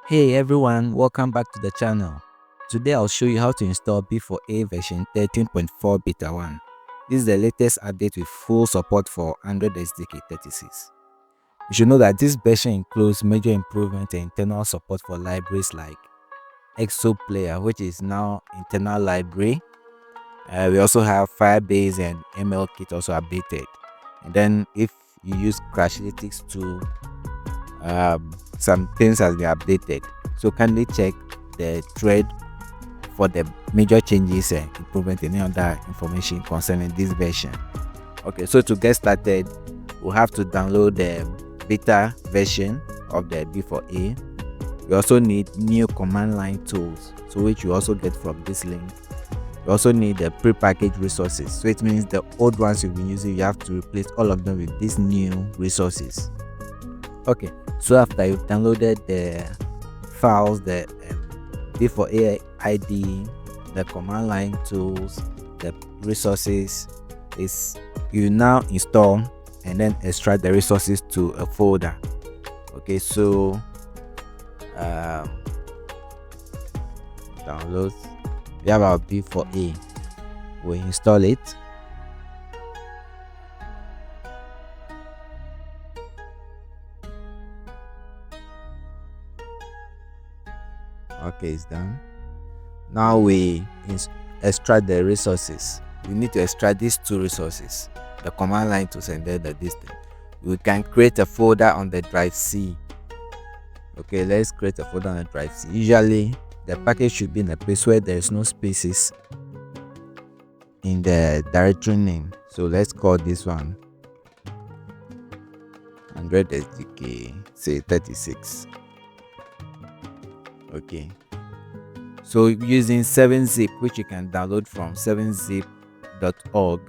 Hey everyone, welcome back to the channel. Today I'll show you how to install B4A version 13.4 beta 1. This is the latest update with full support for Android SDK 36. You should know that this version includes major improvement and internal support for libraries like Exo Player, which is now internal library. We also have Firebase and ML Kit also updated. And then if you use Crashlytics to some things has been updated, so kindly check the thread for the major changes and improvement in any other information concerning this version. Okay, so to get started, we'll have to download the beta version of the B4A. We also need new command line tools, so which you also get from this link. We also need the prepackaged resources, so it means the old ones you've been using, you have to replace all of them with these new resources. Okay, so after you've downloaded the files, the B4A ID, the command line tools, the resources, is you now install and then extract the resources to a folder. Okay, so download, we have our B4A, we install it. Okay, it's done. Now we extract the resources. We need to extract these two resources, the command line tools and then the distance. We can create a folder on the drive C. Okay, let's create a folder on the drive C. Usually the package should be in a place where there is no spaces in the directory name. So let's call this one Android SDK, say 36. Okay, so using 7-zip, which you can download from 7zip.org.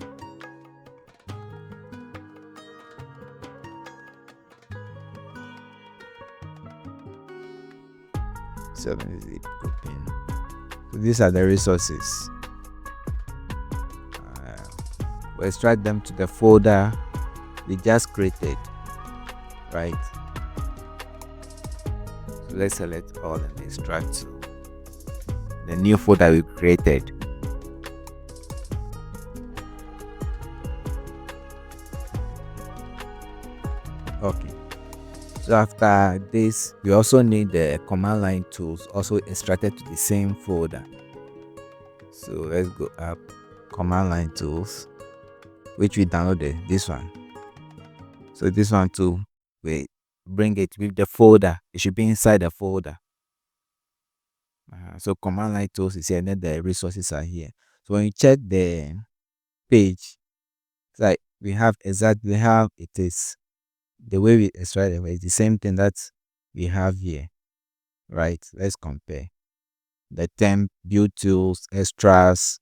Zip open. So these are the resources. We extract them to the folder we just created, right? So let's select all and extract to the new folder we created. Okay, so after this, we also need the command line tools also extracted to the same folder. So let's go up, command line tools, which we downloaded, this one. So this one too, we bring it with the folder. It should be inside the folder. So command line tools is here and then the resources are here. So when you check the page, it's like we have exactly how it is. The way we extract it is the same thing that we have here, right? Let's compare the temp, build tools, extras,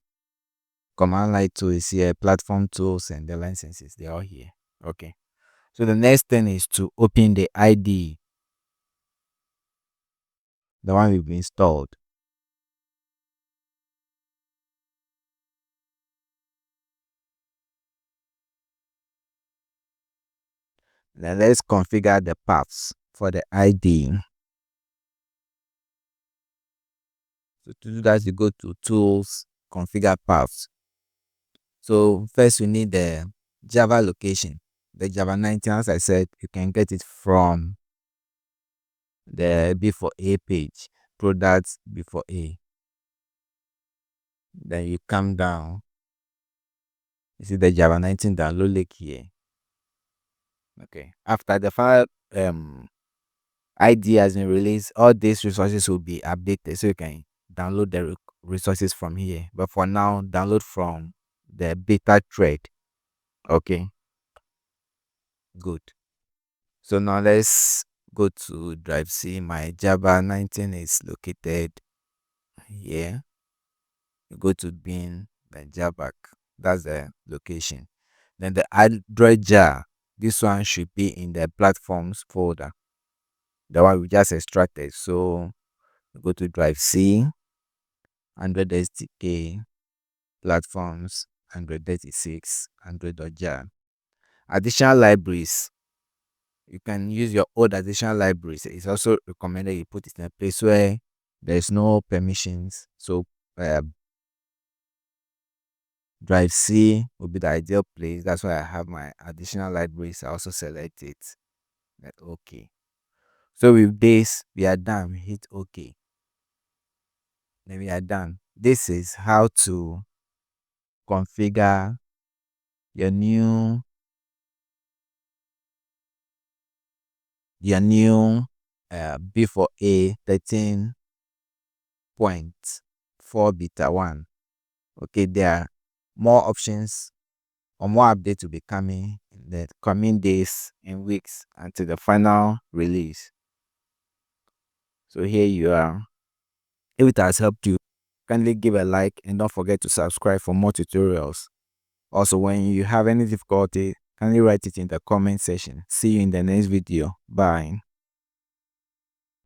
command line tool is here, platform tools, and the licenses, they're all here. Okay, so the next thing is to open the ID, the one we've installed. Then let's configure the paths for the ID. So to do that, you go to tools, configure paths. So first we need the Java location. The Java 19, as I said, you can get it from the B4A page, products B4A. Then you come down, you see the Java 19 download link here. Okay, after the file ID has been released, all these resources will be updated, so you can download the resources from here. But for now, download from the beta thread. Okay, good. So now let's go to drive C. My Java 19 is located here. You go to bin, then Java, that's the location. Then the Android jar, this one should be in the platforms folder, the one we just extracted. So go to drive C, Android SDK, platforms, Android 36, Android.jar. Additional libraries, You can use your old additional libraries. It's also recommended you put it in a place where there's no permissions. So uh, drive C would be the ideal place. That's why I have my additional libraries. I also select it. Okay. So with this, we are done. We hit OK. Then we are done. This is how to configure your new B4A 13.4 beta 1. Okay, there are more options or more updates will be coming in the coming days and weeks until the final release. So here you are. If it has helped you, kindly give a like and don't forget to subscribe for more tutorials. Also, when you have any difficulty, kindly write it in the comment section. See you in the next video. Bye.